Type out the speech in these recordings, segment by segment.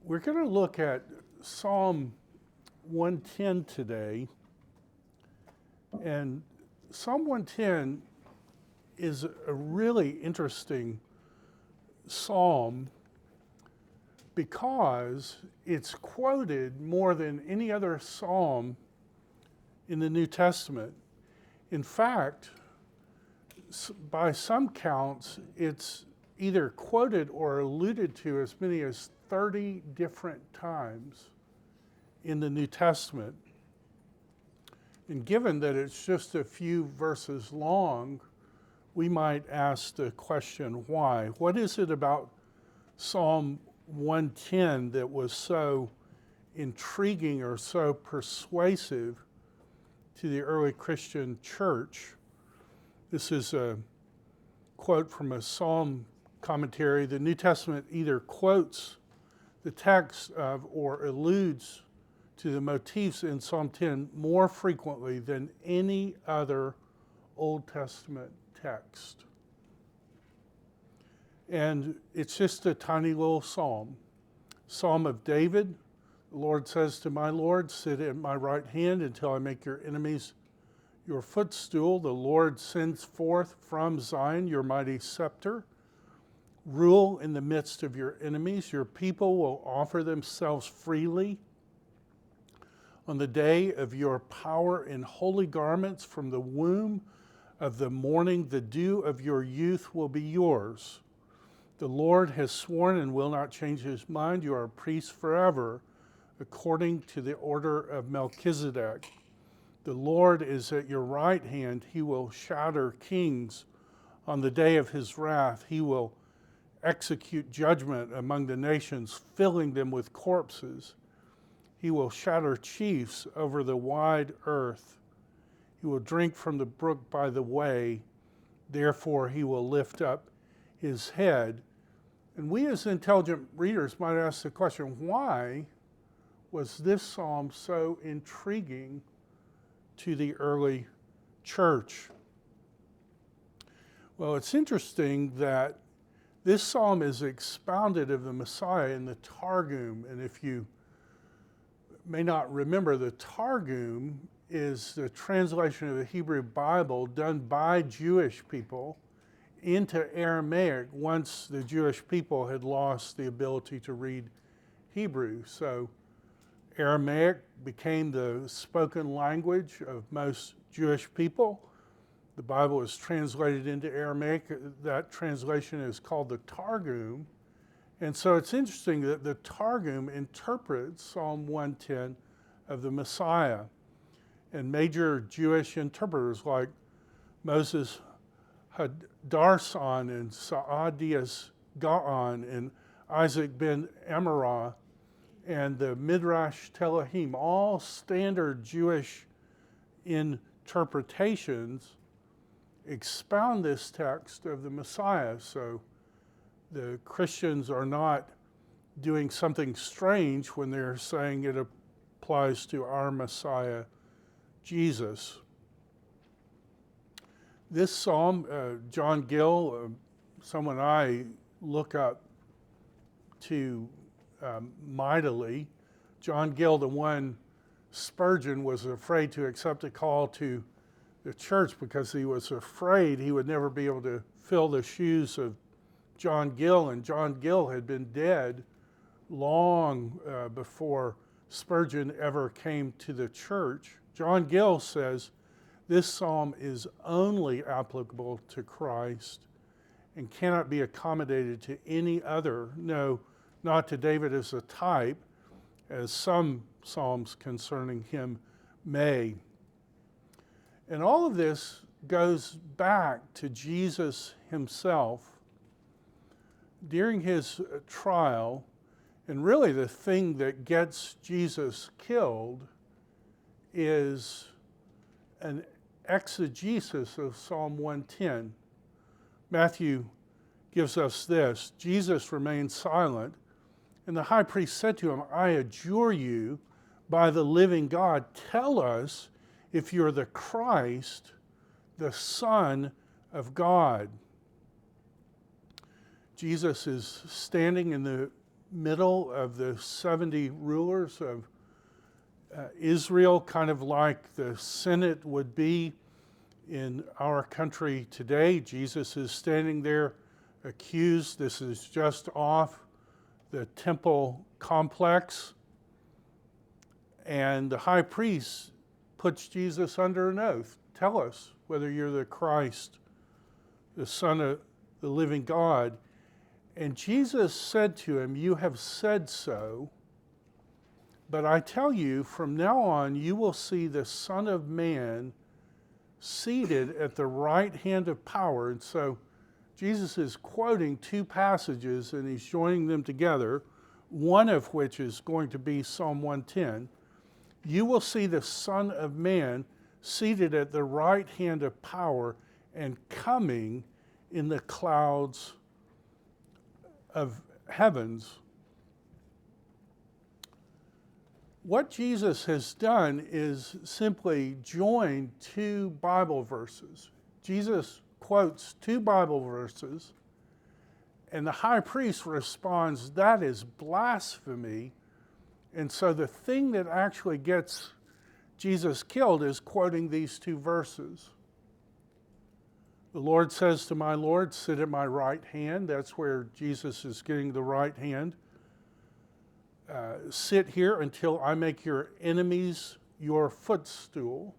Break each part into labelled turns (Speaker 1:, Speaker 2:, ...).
Speaker 1: We're going to look at Psalm 110 today. And Psalm 110 is a really interesting psalm because it's quoted more than any other psalm in the New Testament. In fact, by some counts, it's either quoted or alluded to as many as 30 different times in the New Testament. And given that it's just a few verses long, we might ask the question, why? What is it about Psalm 110 that was so intriguing or so persuasive to the early Christian church? This is a quote from a Psalm commentary. The New Testament either quotes the text of or alludes to the motifs in Psalm 10 more frequently than any other Old Testament text. And it's just a tiny little psalm. Psalm of David. The Lord says to my Lord, sit at my right hand until I make your enemies your footstool. The Lord sends forth from Zion your mighty scepter. Rule in the midst of your enemies. Your people will offer themselves freely. On the day of your power in holy garments, from the womb of the morning, the dew of your youth will be yours. The Lord has sworn and will not change his mind. You are a priest forever, according to the order of Melchizedek. The Lord is at your right hand. He will shatter kings on the day of his wrath. He will execute judgment among the nations, filling them with corpses. He will shatter chiefs over the wide earth. He will drink from the brook by the way. Therefore, he will lift up his head. And we as intelligent readers might ask the question, why was this psalm so intriguing to the early church? Well, it's interesting that this psalm is expounded of the Messiah in the Targum. And if you may not remember, the Targum is the translation of the Hebrew Bible done by Jewish people into Aramaic once the Jewish people had lost the ability to read Hebrew. So Aramaic became the spoken language of most Jewish people. The Bible is translated into Aramaic. That translation is called the Targum. And so it's interesting that the Targum interprets Psalm 110 of the Messiah. And major Jewish interpreters like Moses Hadarson and Saadias Gaon and Isaac ben Amorah and the Midrash Telahim, all standard Jewish interpretations, expound this text of the Messiah. So the Christians are not doing something strange when they're saying it applies to our Messiah, Jesus. This psalm, John Gill, someone I look up to mightily, John Gill, the one Spurgeon was afraid to accept a call to the church because he was afraid he would never be able to fill the shoes of John Gill, and John Gill had been dead long before Spurgeon ever came to the church. John Gill says, this psalm is only applicable to Christ and cannot be accommodated to any other, no, not to David as a type, as some psalms concerning him may. And all of this goes back to Jesus himself during his trial. And really the thing that gets Jesus killed is an exegesis of Psalm 110. Matthew gives us this: Jesus remained silent, and the high priest said to him, I adjure you by the living God, tell us if you're the Christ, the Son of God. Jesus is standing in the middle of the 70 rulers of Israel, kind of like the Senate would be in our country today. Jesus is standing there accused. This is just off the temple complex. And the high priest puts Jesus under an oath. Tell us whether you're the Christ, the Son of the living God. And Jesus said to him, "You have said so, but I tell you, from now on you will see the Son of Man seated at the right hand of power." And so Jesus is quoting two passages and he's joining them together, one of which is going to be Psalm 110. You will see the Son of Man seated at the right hand of power and coming in the clouds of heavens. What Jesus has done is simply joined two Bible verses. Jesus quotes two Bible verses, and the high priest responds, "That is blasphemy." And so the thing that actually gets Jesus killed is quoting these two verses. The Lord says to my Lord, "Sit at my right hand." That's where Jesus is getting the right hand. "Sit here until I make your enemies your footstool."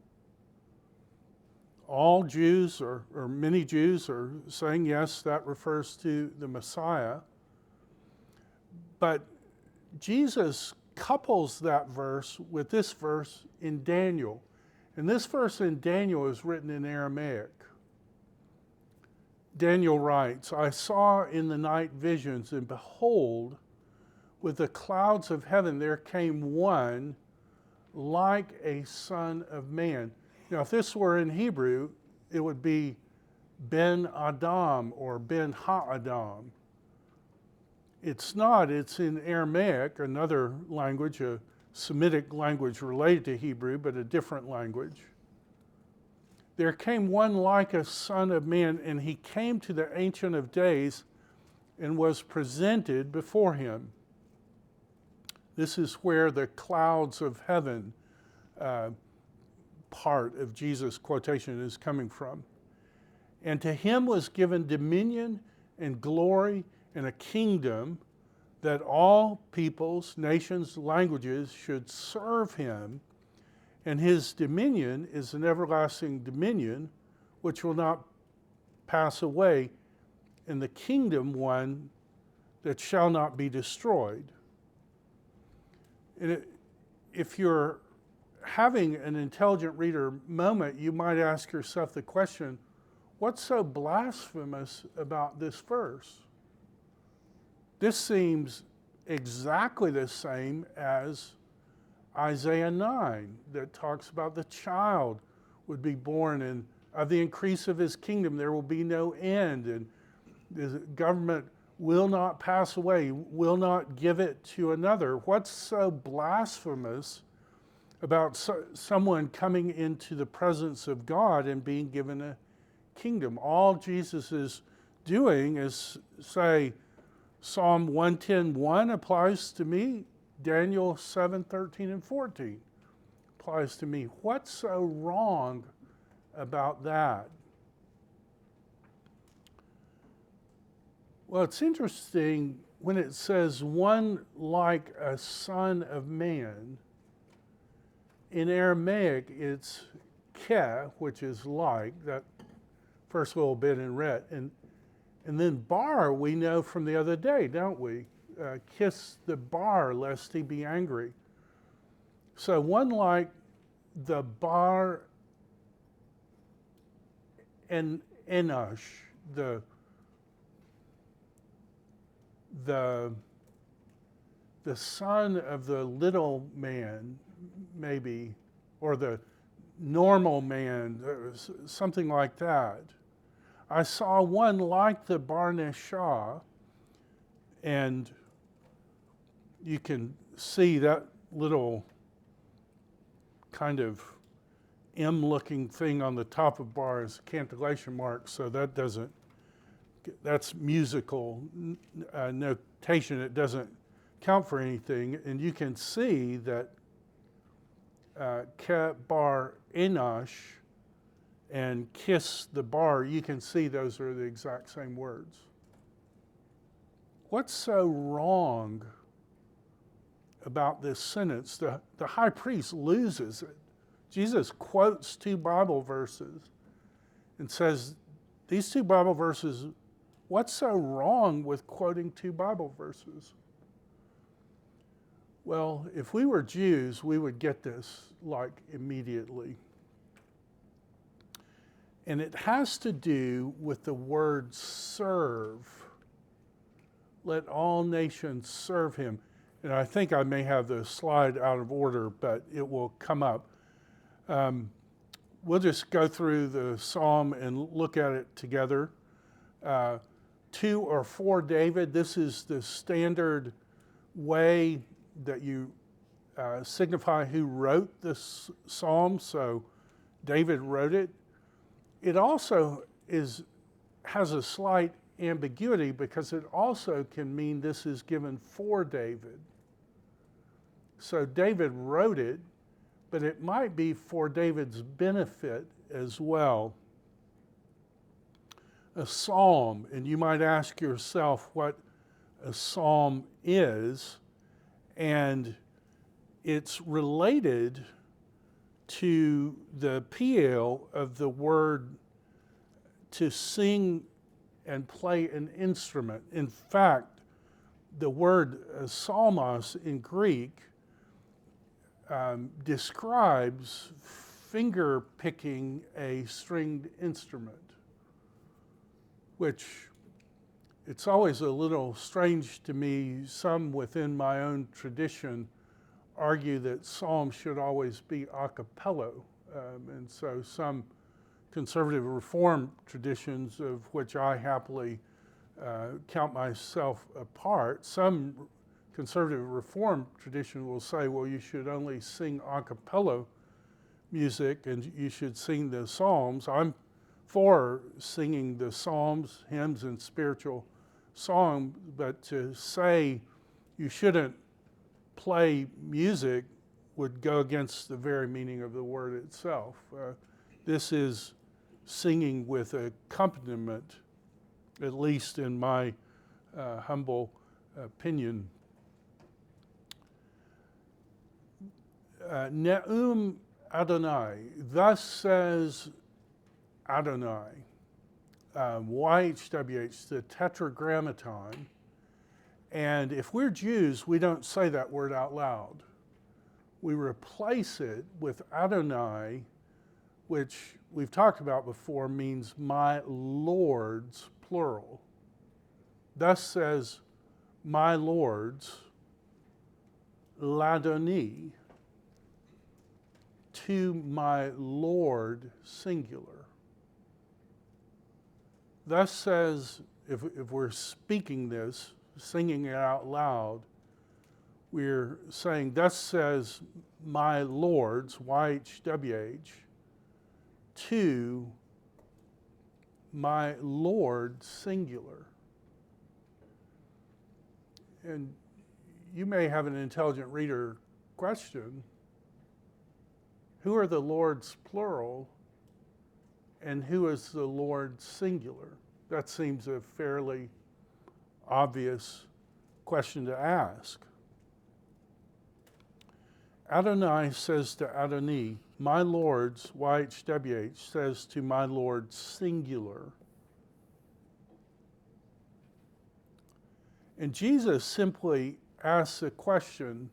Speaker 1: All Jews, or many Jews, are saying, yes, that refers to the Messiah. But Jesus couples that verse with this verse in Daniel. And this verse in Daniel is written in Aramaic. Daniel writes, "I saw in the night visions, and behold, with the clouds of heaven there came one like a son of man." Now, if this were in Hebrew, it would be Ben Adam or Ben Ha-Adam. It's not, it's in Aramaic, another language, a Semitic language related to Hebrew, but a different language. "There came one like a son of man, and he came to the Ancient of Days and was presented before him." This is where the clouds of heaven part of Jesus' quotation is coming from. "And to him was given dominion and glory and a kingdom, that all peoples, nations, languages should serve him. And his dominion is an everlasting dominion which will not pass away, and the kingdom one that shall not be destroyed." And if you're having an intelligent reader moment, you might ask yourself the question, what's so blasphemous about this verse? This seems exactly the same as Isaiah 9 that talks about the child would be born, and of the increase of his kingdom there will be no end, and the government will not pass away, will not give it to another. What's so blasphemous about someone coming into the presence of God and being given a kingdom? All Jesus is doing is say, Psalm 110:1 applies to me, Daniel 7:13 and 14 applies to me. What's so wrong about that? Well, it's interesting when it says one like a son of man. In Aramaic, it's ke, which is like, that first little bit in red. And then bar, we know from the other day, don't we? Kiss the bar lest he be angry. So one like the bar and Enosh, the son of the little man, maybe, or the normal man, something like that. I saw one like the Bar Neshah, and you can see that little kind of M-looking thing on the top of bar is a cantillation mark, so that's musical notation. It doesn't count for anything, and you can see that Ke bar Enosh and kiss the bar, you can see those are the exact same words. What's so wrong about this sentence? The high priest loses it. Jesus quotes 2 Bible verses and says, these 2 Bible verses, what's so wrong with quoting 2 Bible verses? Well, if we were Jews, we would get this like immediately. And it has to do with the word serve. Let all nations serve him. And I think I may have the slide out of order, but it will come up. We'll just go through the psalm and look at it together. To or for David, this is the standard way that you signify who wrote this psalm. So David wrote it. It also has a slight ambiguity because it also can mean this is given for David. So David wrote it, but it might be for David's benefit as well. A psalm, and you might ask yourself what a psalm is, and it's related to the Piel of the word to sing and play an instrument. In fact, the word psalmos in Greek describes finger picking a stringed instrument, which it's always a little strange to me. Some within my own tradition argue that psalms should always be a cappella, and so some conservative reform traditions, of which I happily count myself a part, some conservative reform tradition will say, well, you should only sing a cappella music and you should sing the psalms. I'm for singing the psalms, hymns, and spiritual song, but to say you shouldn't play music would go against the very meaning of the word itself. This is singing with accompaniment, at least in my humble opinion. Ne'um Adonai, thus says Adonai, YHWH, the tetragrammaton. And if we're Jews, we don't say that word out loud. We replace it with Adonai, which we've talked about before, means my lords, plural. Thus says my lords, Ladoni, to my Lord, singular. Thus says, if we're speaking this, singing it out loud, we're saying, thus says my lords, YHWH, to my Lord, singular. And you may have an intelligent reader question, who are the Lords plural and who is the Lord singular? That seems a fairly obvious question to ask. Adonai says to Adoni, my lords, YHWH, says to my Lord, singular. And Jesus simply asks a question,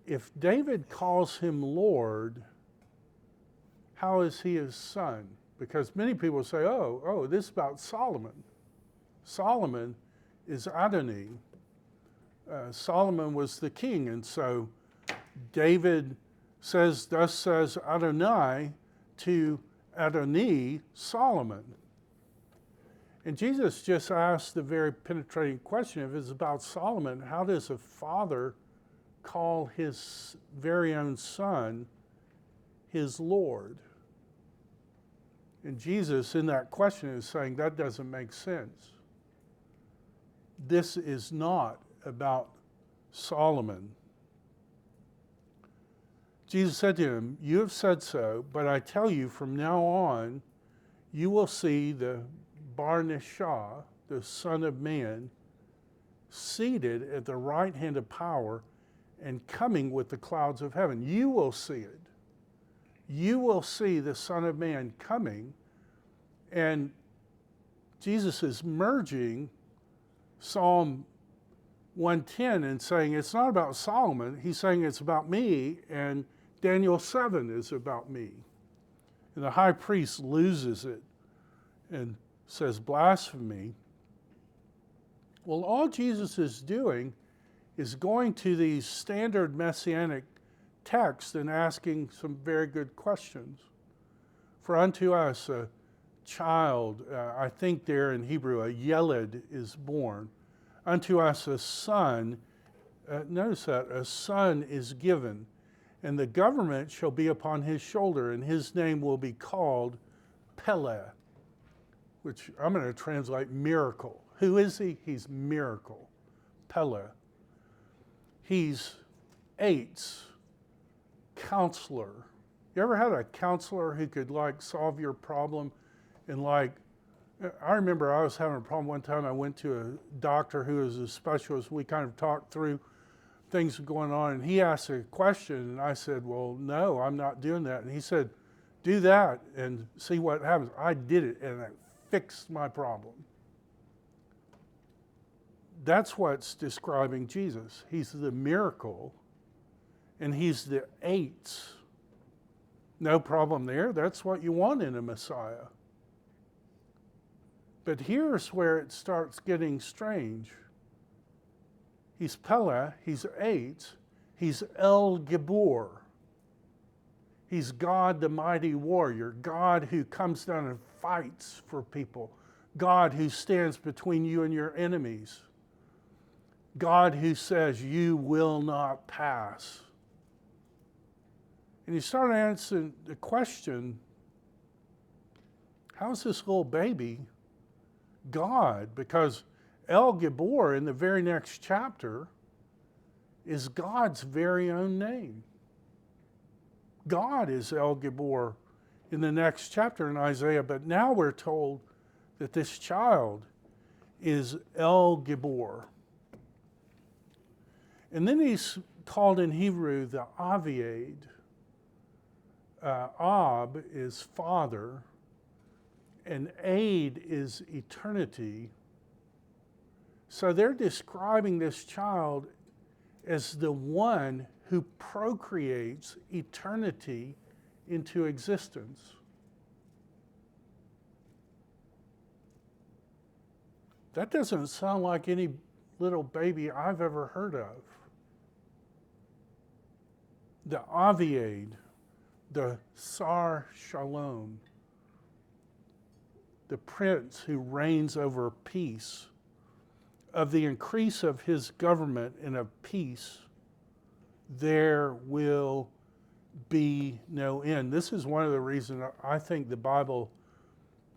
Speaker 1: if David calls him Lord, how is he his son? Because many people say, oh, this is about Solomon. Solomon is Adoni. Solomon was the king, and so David says, thus says Adonai to Adoni, Solomon. And Jesus just asked the very penetrating question, if it's about Solomon, how does a father call his very own son his Lord? And Jesus in that question is saying that doesn't make sense. This is not about Solomon. Jesus said to him, "You have said so, but I tell you from now on, you will see the Bar Nishah, the Son of Man, seated at the right hand of power and coming with the clouds of heaven." You will see it. You will see the Son of Man coming. And Jesus is merging Psalm 110 and saying it's not about Solomon. He's saying it's about me, and Daniel 7 is about me. And the high priest loses it and says blasphemy. Well, all Jesus is doing is going to these standard messianic texts and asking some very good questions. For unto us a child, I think there in Hebrew, a yeled is born. Unto us a son, notice that, a son is given, and the government shall be upon his shoulder, and his name will be called Pele, which I'm going to translate miracle. Who is he? He's miracle. Pele. He's Eitz, counselor. You ever had a counselor who could solve your problem? And I remember I was having a problem one time. I went to a doctor who was a specialist. We kind of talked through things going on, and he asked a question, and I said, "Well, no, I'm not doing that." And he said, "Do that and see what happens." I did it, and it fixed my problem. That's what's describing Jesus. He's the miracle, and he's the Eitz. No problem there. That's what you want in a Messiah. But here's where it starts getting strange. He's Pele, he's Eitz, he's El Gibor. He's God, the mighty warrior, God who comes down and fights for people, God who stands between you and your enemies, God who says you will not pass. And you start answering the question, how's this little baby God? Because El Gibor in the very next chapter is God's very own name. God is El Gibor in the next chapter in Isaiah, but now we're told that this child is El Gibor. And then he's called in Hebrew the Aviad. Ab is father, and Aid is eternity. So they're describing this child as the one who procreates eternity into existence. That doesn't sound like any little baby I've ever heard of. The Aviad, the Sar Shalom, the prince who reigns over peace. Of the increase of his government and of peace, there will be no end. This is one of the reasons I think the Bible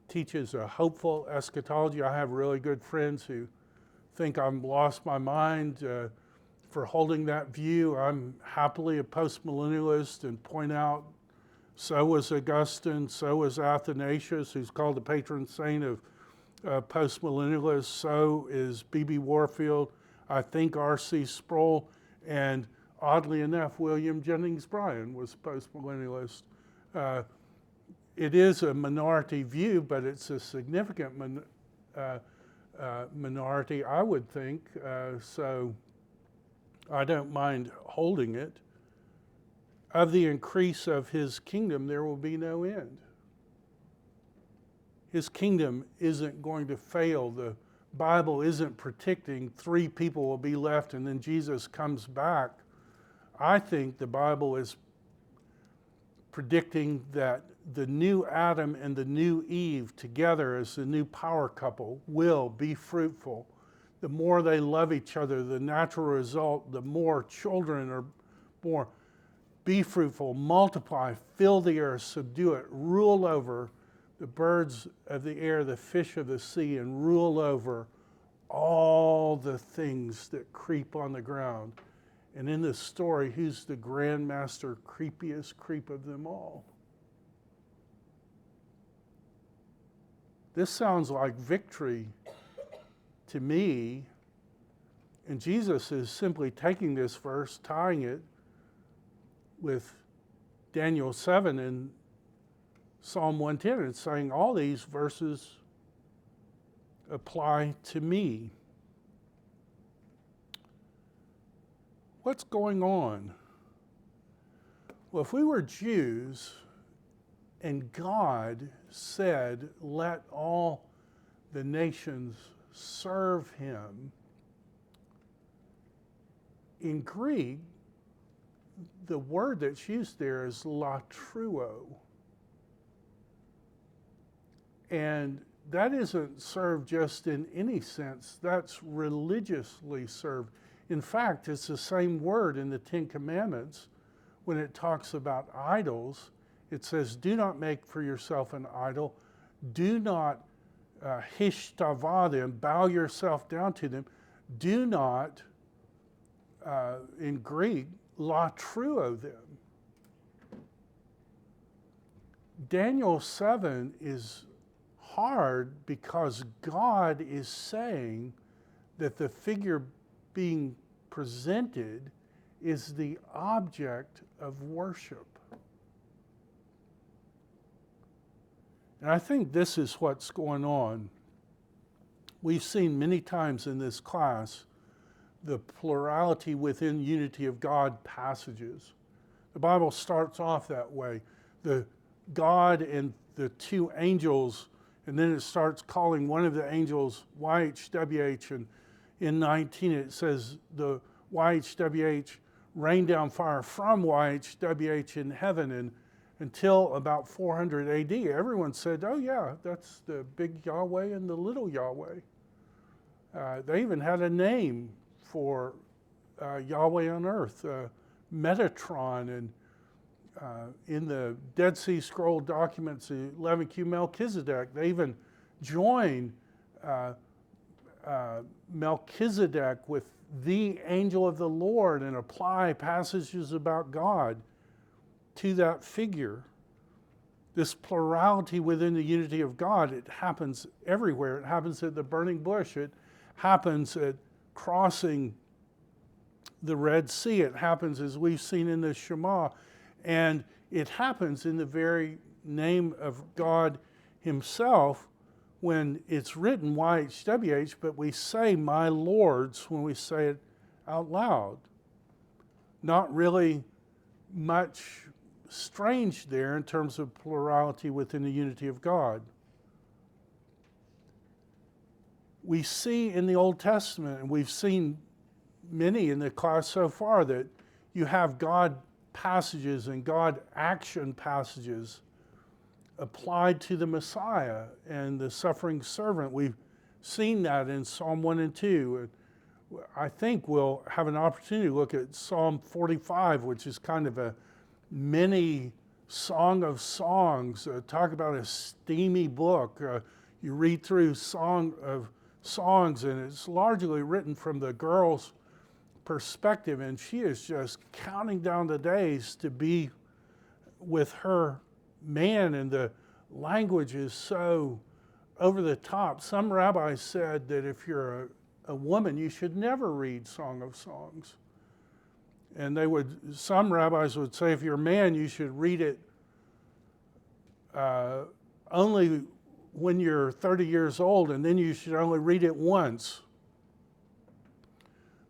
Speaker 1: teaches a hopeful eschatology. I have really good friends who think I'm lost my mind for holding that view. I'm happily a postmillennialist and point out so was Augustine, so was Athanasius, who's called the patron saint of postmillennialists, so is B.B. Warfield, I think R.C. Sproul, and oddly enough, William Jennings Bryan was postmillennialist. It is a minority view, but it's a significant minority, I would think, so I don't mind holding it. Of the increase of his kingdom, there will be no end. His kingdom isn't going to fail. The Bible isn't predicting 3 people will be left and then Jesus comes back. I think the Bible is predicting that the new Adam and the new Eve together as the new power couple will be fruitful. The more they love each other, the natural result, the more children are born. Be fruitful, multiply, fill the earth, subdue it, rule over the birds of the air, the fish of the sea, and rule over all the things that creep on the ground. And in this story, who's the grandmaster, creepiest creep of them all? This sounds like victory to me. And Jesus is simply taking this verse, tying it with Daniel 7 and Psalm 110, and saying all these verses apply to me. What's going on? Well, if we were Jews and God said, let all the nations serve him, in Greek, the word that's used there is latruo. And that isn't served just in any sense, that's religiously served. In fact, it's the same word in the Ten Commandments when it talks about idols. It says, do not make for yourself an idol. Do not hishtavah them, bow yourself down to them. Do not, in Greek, latruo them. Daniel 7 is hard because God is saying that the figure being presented is the object of worship. And I think this is what's going on. We've seen many times in this class the plurality within unity of God passages. The Bible starts off that way. The God and the two angels, and then it starts calling one of the angels YHWH, and in 19 it says the YHWH rained down fire from YHWH in heaven, and until about 400 AD, everyone said, oh yeah, that's the big Yahweh and the little Yahweh. They even had a name for Yahweh on earth, Metatron, and in the Dead Sea Scroll documents, 11Q Melchizedek, they even join Melchizedek with the angel of the Lord and apply passages about God to that figure. This plurality within the unity of God, it happens everywhere. It happens at the burning bush. It happens at crossing the Red Sea. It happens, as we've seen in the Shema. And it happens in the very name of God himself when it's written YHWH, but we say my lords when we say it out loud. Not really much strange there in terms of plurality within the unity of God. We see in the Old Testament, and we've seen many in the class so far, that you have God passages and God action passages applied to the Messiah and the suffering servant. We've seen that in Psalm 1 and 2. I think we'll have an opportunity to look at Psalm 45, which is kind of a mini Song of Songs. Talk about a steamy book. You read through Song of Songs, and it's largely written from the girl's perspective, and she is just counting down the days to be with her man, and the language is so over the top. Some rabbis said that if you're a woman, you should never read Song of Songs. And some rabbis would say if you're a man, you should read it only when you're 30 years old, and then you should only read it once.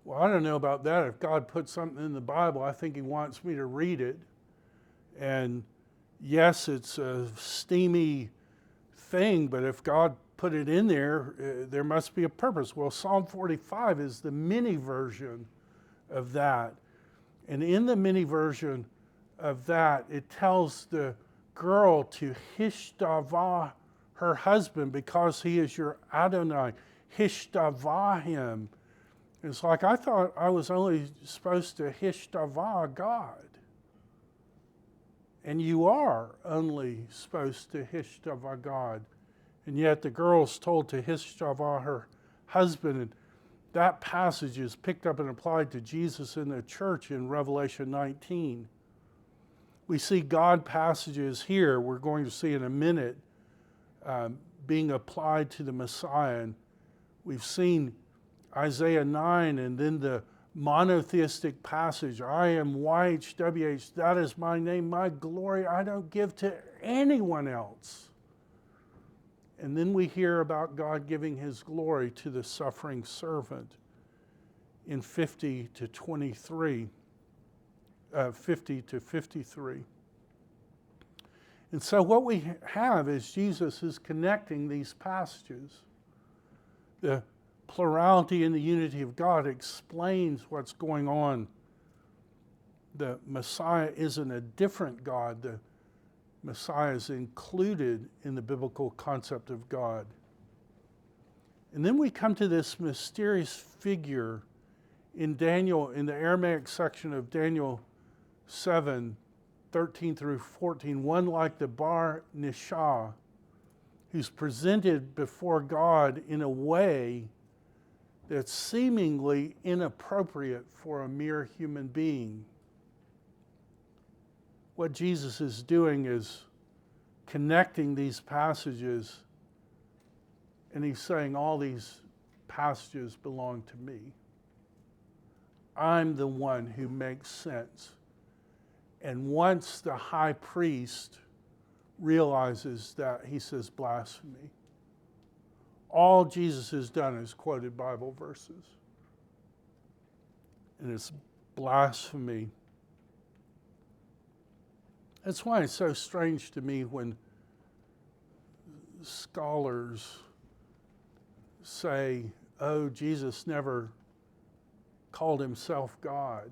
Speaker 1: Well, I don't know about that. If God put something in the Bible, I think he wants me to read it. And yes, it's a steamy thing, but if God put it in there, there must be a purpose. Well, Psalm 45 is the mini version of that. And in the mini version of that, it tells the girl to hishtavah her husband because he is your Adonai. Hishtavah him. It's like I thought I was only supposed to hishtavah God. And you are only supposed to hishtavah God. And yet the girl's told to hishtavah her husband. And that passage is picked up and applied to Jesus in the church in Revelation 19. We see God passages here, we're going to see in a minute, being applied to the Messiah. And we've seen Isaiah 9 and then the monotheistic passage, I am YHWH, that is my name, my glory I don't give to anyone else. And then we hear about God giving his glory to the suffering servant in 50 to 23, 50 to 53. And so what we have is Jesus is connecting these passages. The plurality and the unity of God explains what's going on. The Messiah isn't a different God. The Messiah is included in the biblical concept of God. And then we come to this mysterious figure in Daniel, in the Aramaic section of Daniel 7, 13 through 14, one like the Bar Nishah, who's presented before God in a way that's seemingly inappropriate for a mere human being. What Jesus is doing is connecting these passages, and he's saying all these passages belong to me. I'm the one who makes sense. And once the high priest realizes that, he says blasphemy. All Jesus has done is quoted Bible verses. And it's blasphemy. That's why it's so strange to me when scholars say, oh, Jesus never called himself God.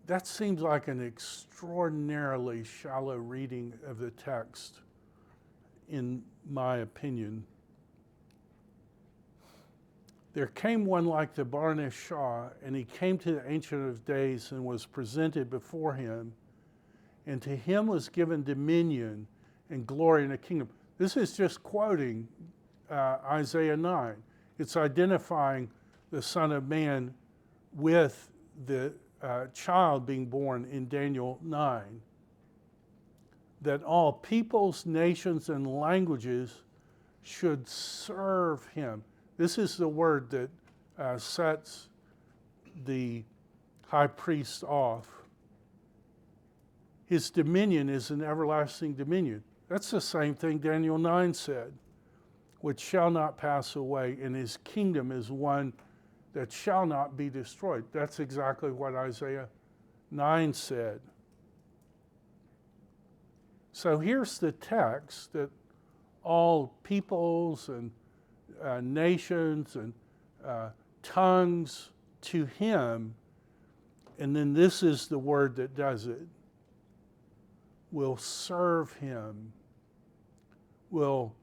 Speaker 1: That seems like an extraordinarily shallow reading of the text, in my opinion. There came one like the Bar Nishah, and he came to the Ancient of Days and was presented before him, and to him was given dominion and glory and a kingdom. This is just quoting Isaiah 9. It's identifying the Son of Man with the child being born in Daniel 9. That all peoples, nations, and languages should serve him. This is the word that sets the high priest off. His dominion is an everlasting dominion. That's the same thing Daniel 9 said, which shall not pass away, and his kingdom is one that shall not be destroyed. That's exactly what Isaiah 9 said. So here's the text that all peoples and nations and tongues to him, and then this is the word that does it, will serve him, will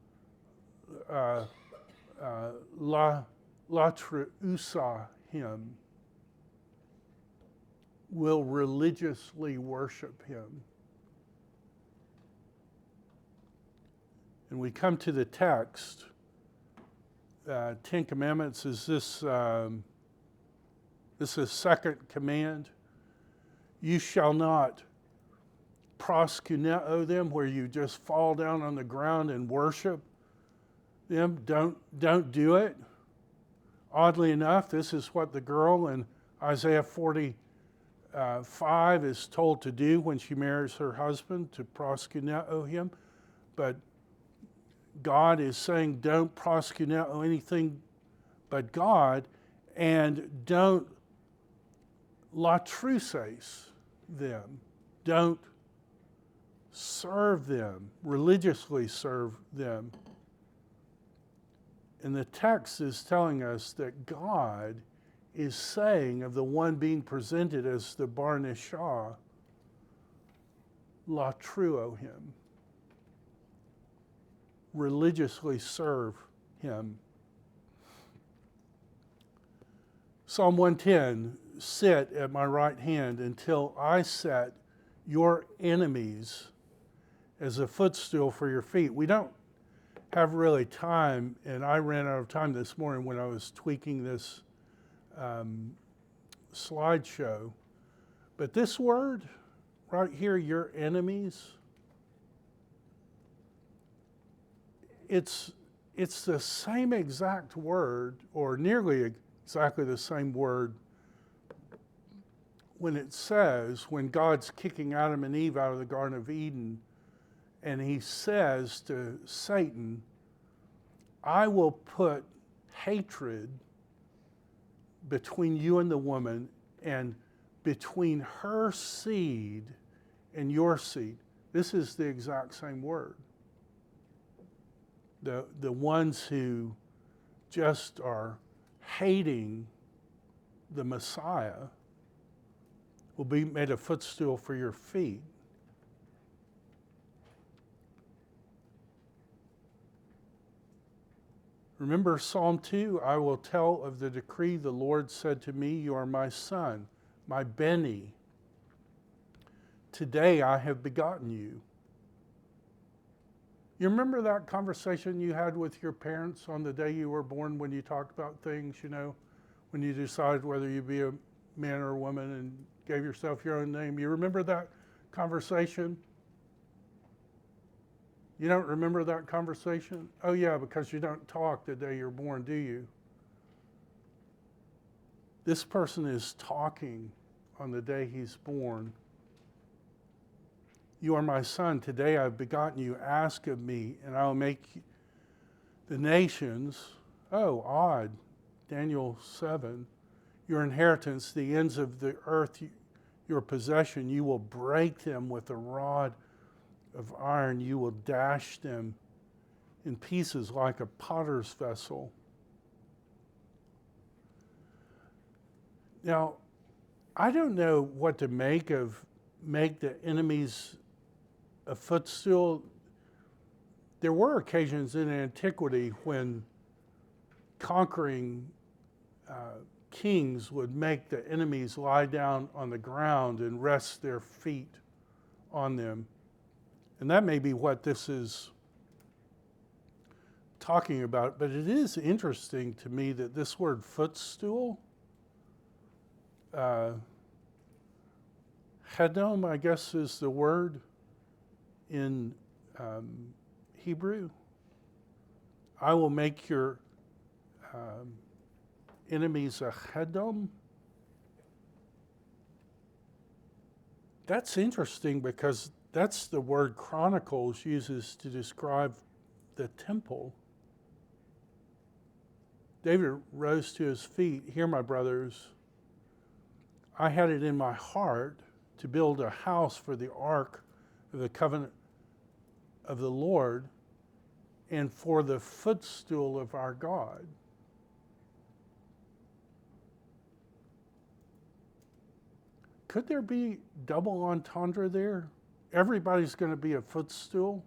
Speaker 1: latreusa him, will religiously worship him. And we come to the text. 10 Commandments is this is second command. You shall not proskuneo them, where you just fall down on the ground and worship them. Don't do it. Oddly enough, this is what the girl in Isaiah 45 is told to do when she marries her husband, to proskuneo him. But God is saying don't proskuneo anything but God, and don't latruses them. Don't serve them, religiously serve them. And the text is telling us that God is saying of the one being presented as the Bar Nishah, latruo him. Religiously serve him. Psalm 110, sit at my right hand until I set your enemies as a footstool for your feet. We don't have really time, and I ran out of time this morning when I was tweaking this slideshow. But this word right here, your enemies, it's the same exact word, or nearly exactly the same word, when it says, when God's kicking Adam and Eve out of the Garden of Eden, and he says to Satan, I will put hatred between you and the woman, and between her seed and your seed. This is the exact same word. The ones who just are hating the Messiah will be made a footstool for your feet. Remember Psalm 2, I will tell of the decree the Lord said to me, you are my son, my Benny. Today I have begotten you. You remember that conversation you had with your parents on the day you were born when you talked about things, when you decided whether you'd be a man or a woman and gave yourself your own name? You remember that conversation? You don't remember that conversation? Oh yeah, because you don't talk the day you're born, do you? This person is talking on the day he's born. You are my son, today I've begotten you, ask of me, and I will make the nations, oh odd, Daniel 7, your inheritance, the ends of the earth, your possession, you will break them with a rod of iron, you will dash them in pieces like a potter's vessel. Now, I don't know what to make the enemies a footstool. There were occasions in antiquity when conquering kings would make the enemies lie down on the ground and rest their feet on them. And that may be what this is talking about, but it is interesting to me that this word footstool, Hedom, I guess is the word in Hebrew. I will make your enemies a Hedom. That's interesting because that's the word Chronicles uses to describe the temple. David rose to his feet. Here, my brothers, I had it in my heart to build a house for the ark of the covenant of the Lord and for the footstool of our God. Could there be double entendre there? Everybody's going to be a footstool,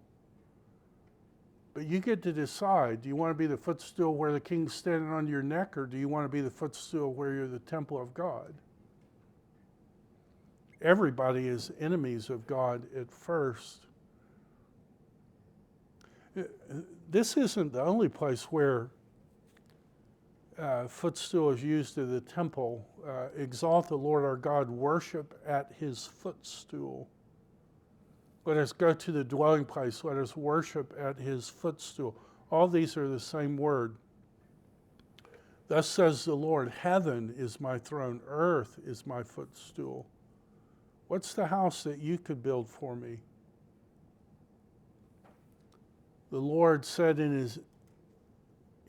Speaker 1: but you get to decide. Do you want to be the footstool where the king's standing on your neck, or do you want to be the footstool where you're the temple of God? Everybody is enemies of God at first. This isn't the only place where footstool is used in the temple. Exalt the Lord our God, worship at his footstool. Let us go to the dwelling place. Let us worship at his footstool. All these are the same word. Thus says the Lord, heaven is my throne, earth is my footstool. What's the house that you could build for me? The Lord said in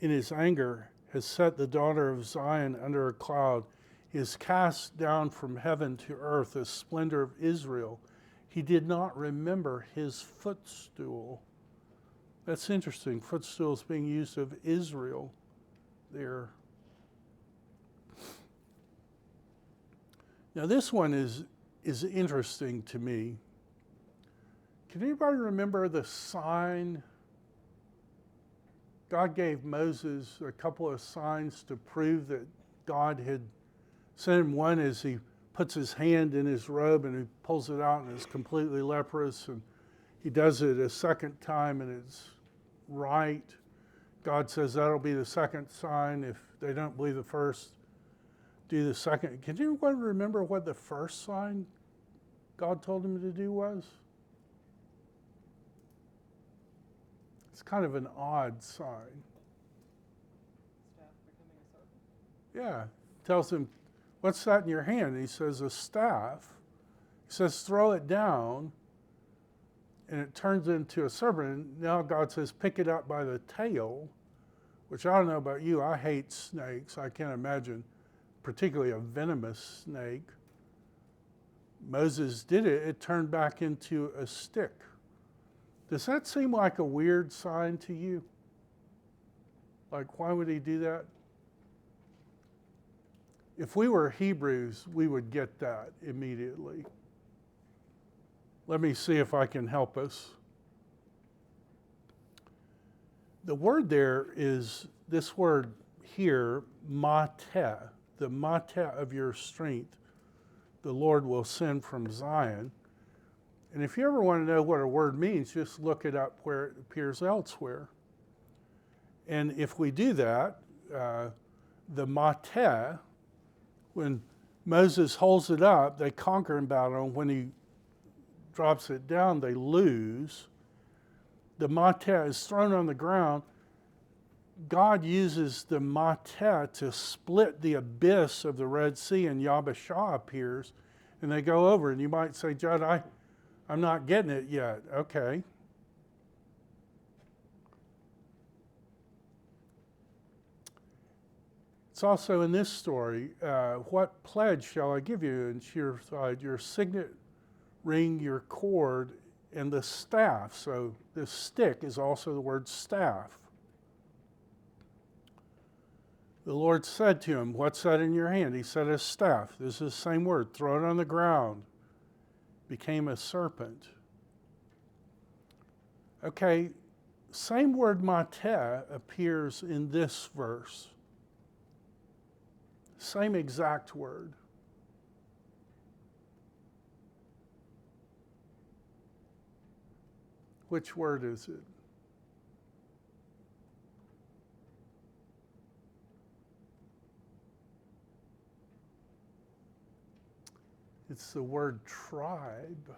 Speaker 1: his anger, has set the daughter of Zion under a cloud. He has cast down from heaven to earth the splendor of Israel. He did not remember his footstool. That's interesting. Footstool is being used of Israel there. Now this one is interesting to me. Can anybody remember the sign? God gave Moses a couple of signs to prove that God had sent him. One is he puts his hand in his robe and he pulls it out and it's completely leprous. And he does it a second time and it's right, God says that'll be the second sign. If they don't believe the first, do the second. Can you remember what the first sign God told him to do was? It's kind of an odd sign.
Speaker 2: Staff becoming a serpent?
Speaker 1: Yeah. Tells him, what's that in your hand? And he says, a staff. He says, throw it down, and it turns into a serpent. And now God says, pick it up by the tail, which I don't know about you. I hate snakes. I can't imagine, particularly a venomous snake. Moses did it. It turned back into a stick. Does that seem like a weird sign to you? Like, why would he do that? If we were Hebrews, we would get that immediately. Let me see if I can help us. The word there is this word here, mateh, the mateh of your strength, the Lord will send from Zion. And if you ever want to know what a word means, just look it up where it appears elsewhere. And if we do that, the mateh, when Moses holds it up, they conquer in battle. When he drops it down, they lose. The mateh is thrown on the ground. God uses the mateh to split the abyss of the Red Sea, and Yabashah appears, and they go over. And you might say, Judd, I'm not getting it yet. Okay. It's also in this story, what pledge shall I give you? And she replied, your signet ring, your cord, and the staff. So this stick is also the word staff. The Lord said to him, what's that in your hand? He said, a staff. This is the same word. Throw it on the ground. Became a serpent. Okay, same word mateh appears in this verse. Same exact word. Which word is it? It's the word tribe.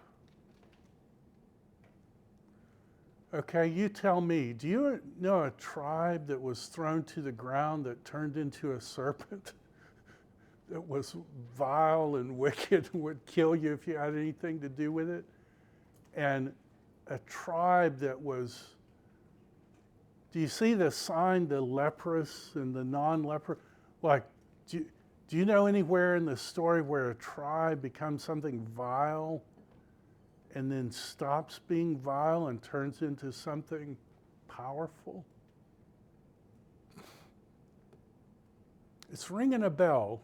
Speaker 1: Okay, you tell me, do you know a tribe that was thrown to the ground that turned into a serpent? That was vile and wicked and would kill you if you had anything to do with it? And a tribe that was, do you see the sign, the leprous and the non-leprous? Like, do you know anywhere in the story where a tribe becomes something vile and then stops being vile and turns into something powerful? It's ringing a bell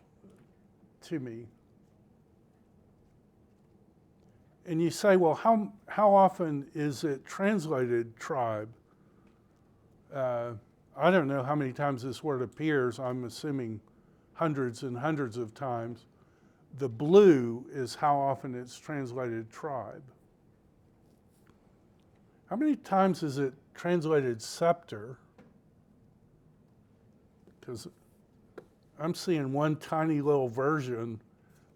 Speaker 1: to me. And you say, well, how often is it translated tribe? I don't know how many times this word appears. I'm assuming hundreds and hundreds of times. The blue is how often it's translated tribe. How many times is it translated scepter? Because I'm seeing one tiny little version,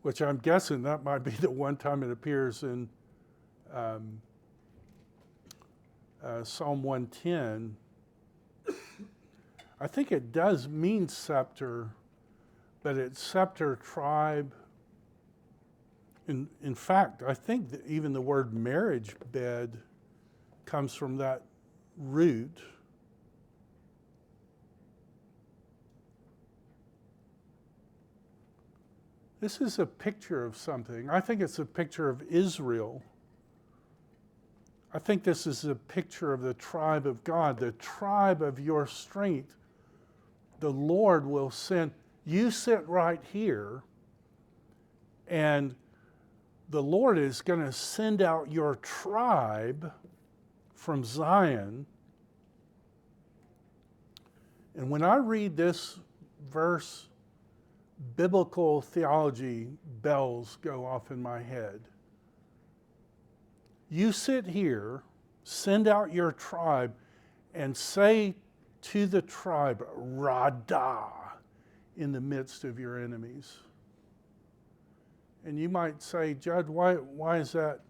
Speaker 1: which I'm guessing that might be the one time it appears in Psalm 110. I think it does mean scepter, but it's scepter, tribe. In fact, I think that even the word marriage bed comes from that root. This is a picture of something. I think it's a picture of Israel. I think this is a picture of the tribe of God, the tribe of your strength. The Lord will send. You sit right here, and the Lord is going to send out your tribe from Zion. And when I read this verse, biblical theology bells go off in my head. You sit here, send out your tribe, and say to the tribe, Radah, in the midst of your enemies. And you might say, Judd, why is that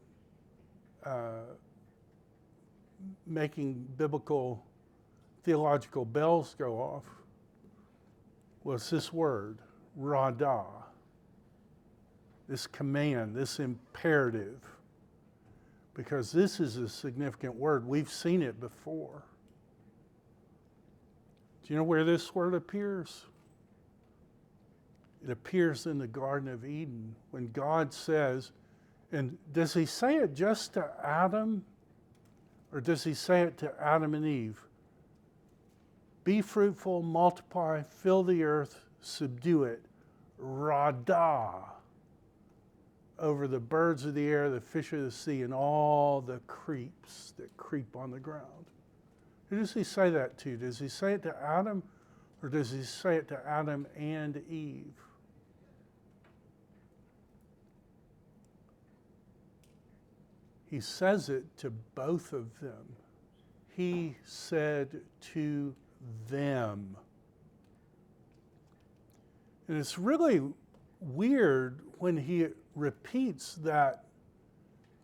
Speaker 1: making biblical theological bells go off? Well, it's this word, Radah, this command, this imperative, because this is a significant word. We've seen it before. Do you know where this word appears? It appears in the Garden of Eden when God says, and does he say it just to Adam, or does he say it to Adam and Eve? Be fruitful, multiply, fill the earth, subdue it, radah, over the birds of the air, the fish of the sea, and all the creeps that creep on the ground. Who does he say that to? Does he say it to Adam, or does he say it to Adam and Eve? He says it to both of them. He said to them. And it's really weird when he repeats that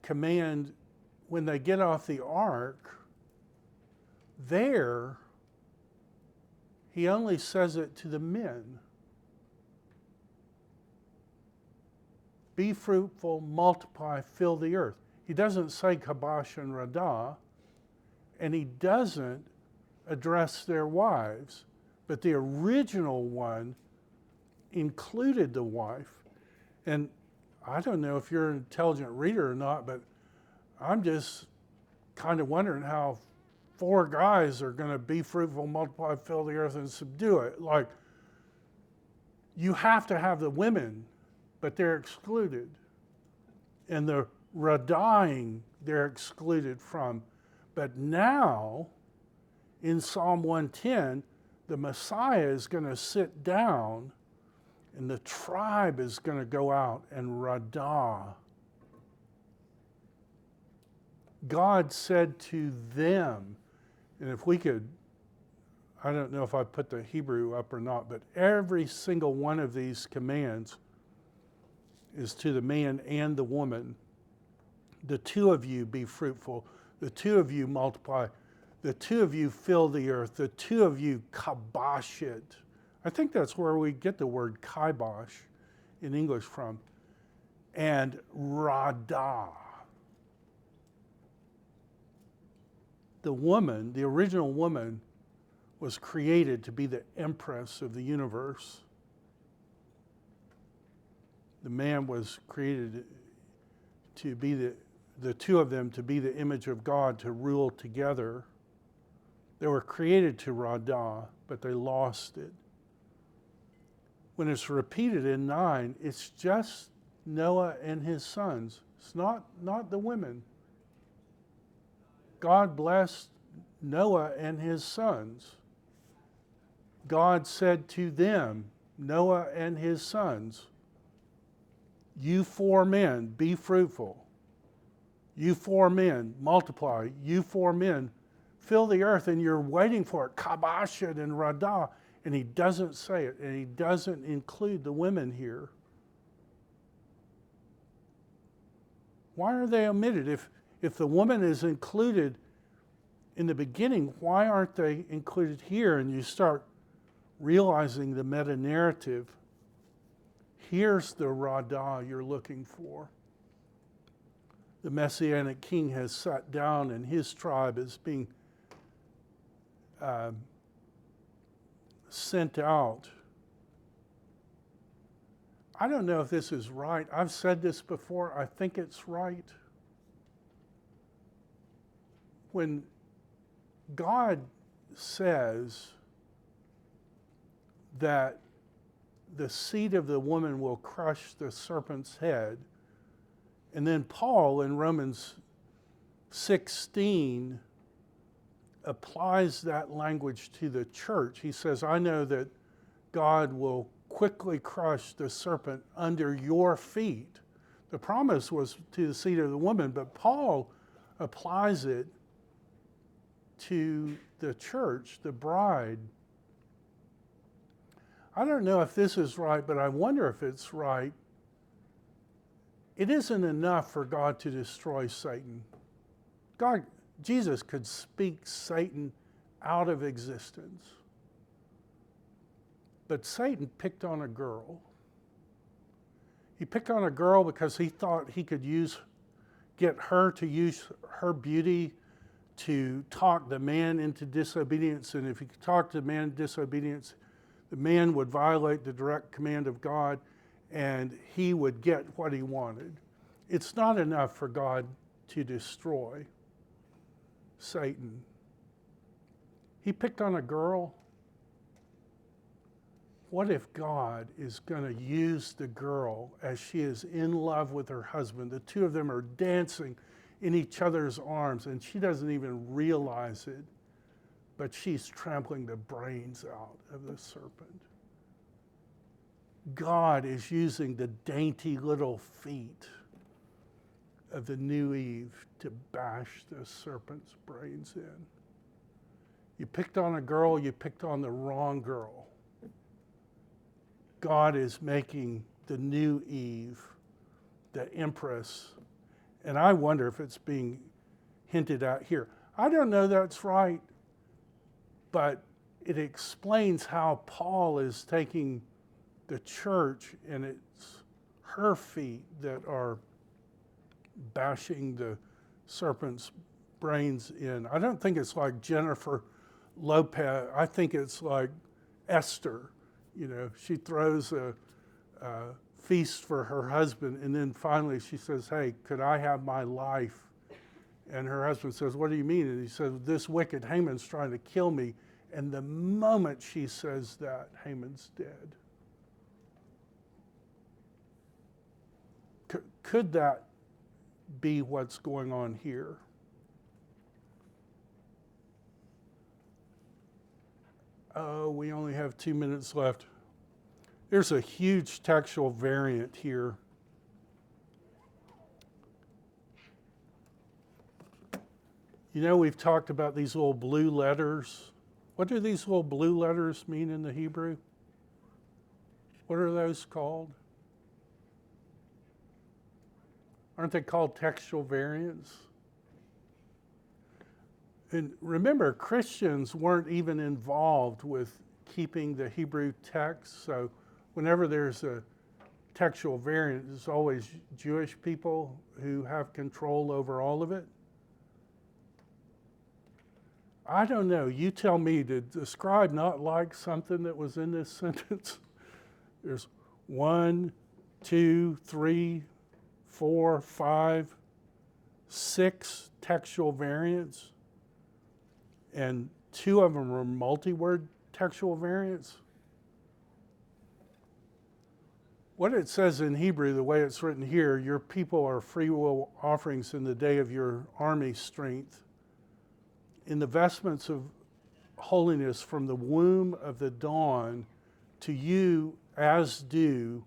Speaker 1: command when they get off the ark. There, he only says it to the men. Be fruitful, multiply, fill the earth. He doesn't say kabash and radah, and he doesn't address their wives. But the original one included the wife. And I don't know if you're an intelligent reader or not, but I'm just kind of wondering how 4 guys are going to be fruitful, multiply, fill the earth, and subdue it. Like, you have to have the women, but they're excluded. And the radahing, they're excluded from. But now, in Psalm 110, the Messiah is going to sit down and the tribe is going to go out and radah. God said to them, and if we could, I don't know if I put the Hebrew up or not, but every single one of these commands is to the man and the woman. The 2 of you be fruitful. The 2 of you multiply. The 2 of you fill the earth. The 2 of you kabosh it. I think that's where we get the word kibosh in English from. And radah. The woman, the original woman, was created to be the empress of the universe. The man was created to be the 2 of them to be the image of God, to rule together. They were created to radah, but they lost it. When it's repeated in 9, it's just Noah and his sons. It's not the women. God blessed Noah and his sons. God said to them, Noah and his sons, you 4 men, be fruitful. You 4 men, multiply. You 4 men, fill the earth, and you're waiting for it, kabosh it and radah. And he doesn't say it, and he doesn't include the women here. Why are they omitted? If the woman is included in the beginning, why aren't they included here? And you start realizing the meta-narrative. Here's the radah you're looking for. The Messianic king has sat down, and his tribe is being sent out. I don't know if this is right. I've said this before. I think it's right. When God says that the seed of the woman will crush the serpent's head, and then Paul in Romans 16 applies that language to the church. He says, I know that God will quickly crush the serpent under your feet. The promise was to the seed of the woman, but Paul applies it to the church, the bride. I don't know if this is right, but I wonder if it's right. It isn't enough for God to destroy Satan. Jesus could speak Satan out of existence. But Satan picked on a girl. He picked on a girl because he thought he could get her to use her beauty to talk the man into disobedience. And if he could talk the man into disobedience, the man would violate the direct command of God and he would get what he wanted. It's not enough for God to destroy Satan. He picked on a girl. What if God is going to use the girl as she is in love with her husband? The two of them are dancing in each other's arms, and she doesn't even realize it, but she's trampling the brains out of the serpent. God is using the dainty little feet of the new Eve to bash the serpent's brains in. You picked on a girl, you picked on the wrong girl. God is making the new Eve, the empress, and I wonder if it's being hinted at here. I don't know that's right, but it explains how Paul is taking the church and it's her feet that are bashing the serpent's brains in. I don't think it's like Jennifer Lopez. I think it's like Esther. You know, she throws a feast for her husband, and then finally she says, hey, could I have my life? And her husband says, what do you mean? And he says, this wicked Haman's trying to kill me. And the moment she says that, Haman's dead. Could that be what's going on here? Oh, we only have 2 minutes left. There's a huge textual variant here. You know, we've talked about these little blue letters. What do these little blue letters mean in the Hebrew? What are those called? Aren't they called textual variants? And remember, Christians weren't even involved with keeping the Hebrew text. So whenever there's a textual variant, it's always Jewish people who have control over all of it. I don't know. You tell me, did the scribe not like something that was in this sentence? There's 1, 2, 3, 4, 5, 6 textual variants, and 2 of them are multi-word textual variants. What it says in Hebrew, the way it's written here, your people are free will offerings in the day of your army strength, in the vestments of holiness from the womb of the dawn to you, as do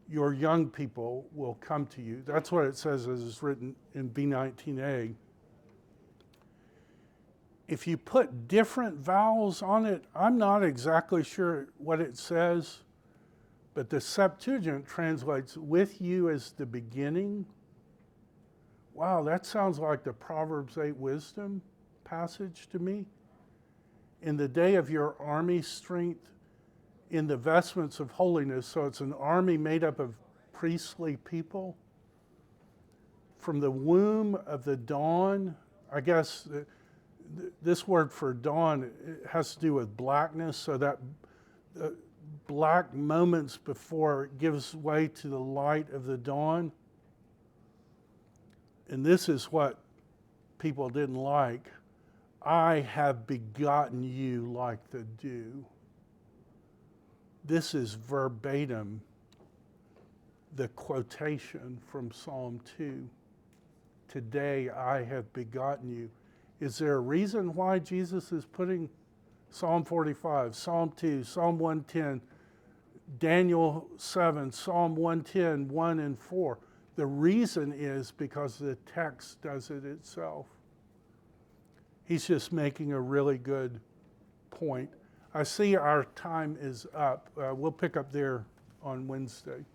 Speaker 1: your young people will come to you. That's what it says as it's written in B19a. If you put different vowels on it, I'm not exactly sure what it says, but the Septuagint translates with you as the beginning. Wow, that sounds like the Proverbs 8 wisdom passage to me. In the day of your army strength, in the vestments of holiness, so it's an army made up of priestly people. From the womb of the dawn, I guess this word for dawn has to do with blackness, so that black moments before it gives way to the light of the dawn. And this is what people didn't like. I have begotten you like the dew. This is verbatim the quotation from Psalm 2. Today I have begotten you. Is there a reason why Jesus is putting Psalm 45, Psalm 2, Psalm 110, Daniel 7, Psalm 110, 1 and 4? The reason is because the text does it itself. he's just making a really good point. I see our time is up. We'll pick up there on Wednesday.